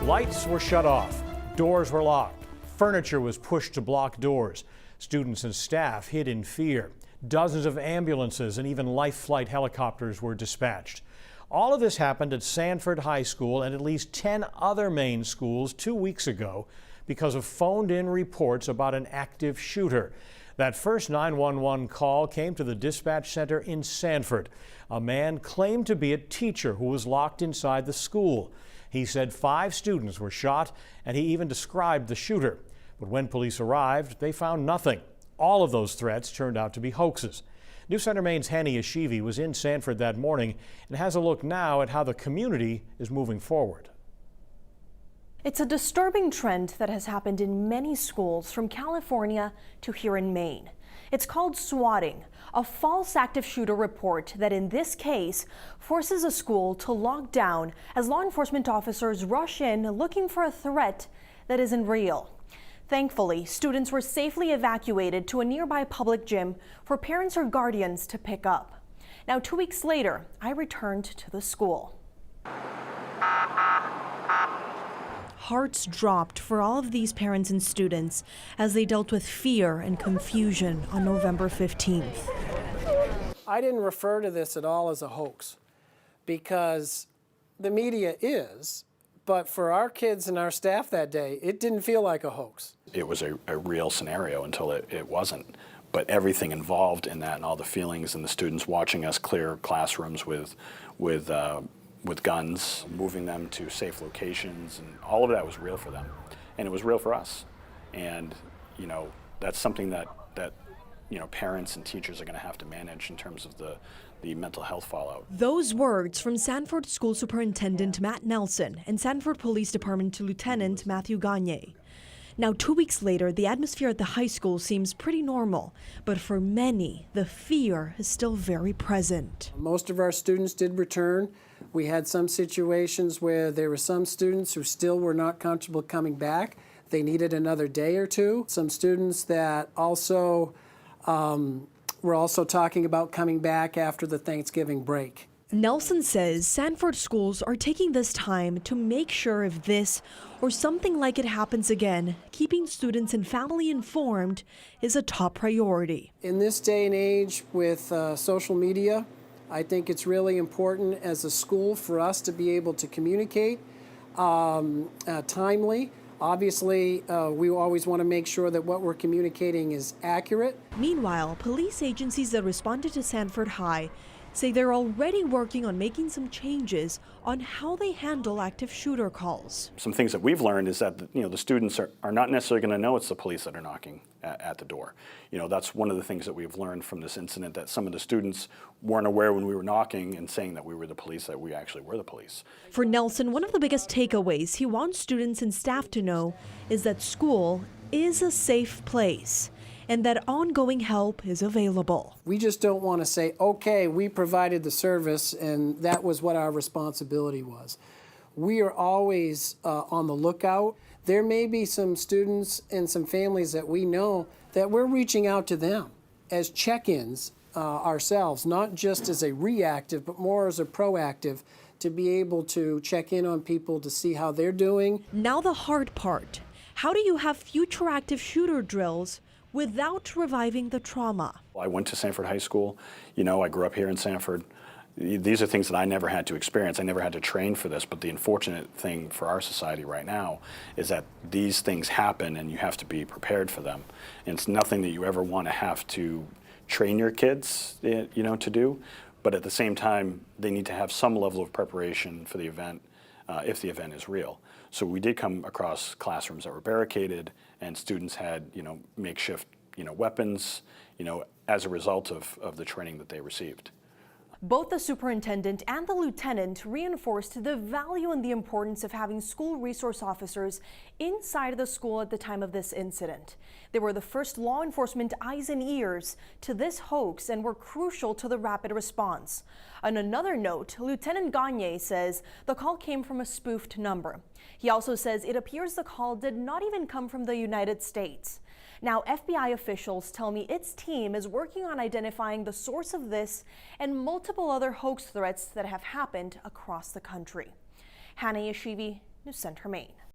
Lights were shut off, doors were locked, furniture was pushed to block doors. Students and staff hid in fear. Dozens of ambulances and even life flight helicopters were dispatched. All of this happened at Sanford High School and at least 10 other Maine schools 2 weeks ago because of phoned-in reports about an active shooter. That first 911 call came to the dispatch center in Sanford. A man claimed to be a teacher who was locked inside the school. He said 5 students were shot, and he even described the shooter. But when police arrived, they found nothing. All of those threats turned out to be hoaxes. News Center Maine's Hannah Yeshivi was in Sanford that morning and has a look now at how the community is moving forward. It's a disturbing trend that has happened in many schools from California to here in Maine. It's called swatting, a false active shooter report that in this case forces a school to lock down as law enforcement officers rush in looking for a threat that isn't real. Thankfully, students were safely evacuated to a nearby public gym for parents or guardians to pick up. Now, 2 weeks later, I returned to the school. Hearts dropped for all of these parents and students as they dealt with fear and confusion on November 15th. I didn't refer to this at all as a hoax because the media is, but for our kids and our staff that day, it didn't feel like a hoax. It was a real scenario until it wasn't. But everything involved in that and all the feelings and the students watching us clear classrooms with guns, moving them to safe locations, and all of that was real for them. And it was real for us. And, you know, that's something that you know, parents and teachers are going to have to manage in terms of the mental health fallout. Those words from Sanford School Superintendent Matt Nelson and Sanford Police Department Lieutenant Matthew Gagne. Now, 2 weeks later, the atmosphere at the high school seems pretty normal, but for many, the fear is still very present. Most of our students did return. We had some situations where there were some students who still were not comfortable coming back. They needed another day or two. Some students that also we're also talking about coming back after the Thanksgiving break. Nelson says Sanford schools are taking this time to make sure if this or something like it happens again, keeping students and family informed is a top priority. In this day and age with social media, I think it's really important as a school for us to be able to communicate timely. Obviously, we always want to make sure that what we're communicating is accurate. Meanwhile, police agencies that responded to Sanford High say they're already working on making some changes on how they handle active shooter calls. Some things that we've learned is that the students are not necessarily going to know it's the police that are knocking at the door. You know, that's one of the things that we've learned from this incident, that some of the students weren't aware when we were knocking and saying that we were the police, that we actually were the police. For Nelson, one of the biggest takeaways he wants students and staff to know is that school is a safe place and that ongoing help is available. We just don't want to say, okay, we provided the service and that was what our responsibility was. We are always on the lookout. There may be some students and some families that we know that we're reaching out to them as check-ins ourselves, not just as a reactive, but more as a proactive, to be able to check in on people to see how they're doing. Now the hard part. How do you have future active shooter drills without reviving the trauma? I went to Sanford High School. You know, I grew up here in Sanford. These are things that I never had to experience. I never had to train for this, but the unfortunate thing for our society right now is that these things happen and you have to be prepared for them. And it's nothing that you ever want to have to train your kids, you know, to do, but at the same time, they need to have some level of preparation for the event if the event is real. So we did come across classrooms that were barricaded and students had, you know, makeshift, you know, weapons, you know, as a result of the training that they received. Both the superintendent and the lieutenant reinforced the value and the importance of having school resource officers inside the school at the time of this incident. They were the first law enforcement eyes and ears to this hoax and were crucial to the rapid response. On another note, Lieutenant Gagne says the call came from a spoofed number. He also says it appears the call did not even come from the United States. Now, FBI officials tell me its team is working on identifying the source of this and multiple other hoax threats that have happened across the country. Hannah Yeshivi, News Center Maine.